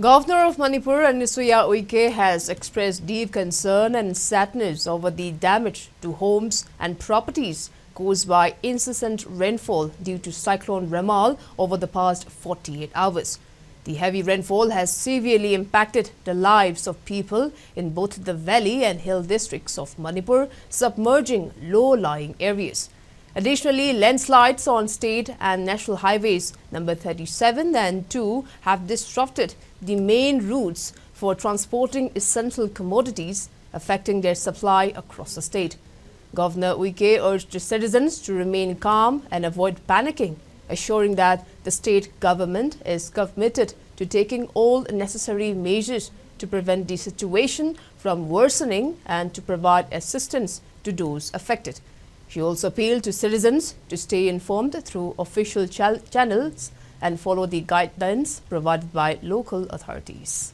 Governor of Manipur, Anusuiya has expressed deep concern and sadness over the damage to homes and properties caused by incessant rainfall due to Cyclone Remal over the past 48 hours. The heavy rainfall has severely impacted the lives of people in both the valley and hill districts of Manipur, submerging low-lying areas. Additionally, landslides on state and national highways number 37 and 2 have disrupted the main routes for transporting essential commodities, affecting their supply across the state. Governor Uike urged citizens to remain calm and avoid panicking, assuring that the state government is committed to taking all necessary measures to prevent the situation from worsening and to provide assistance to those affected. She also appealed to citizens to stay informed through official channels and follow the guidelines provided by local authorities.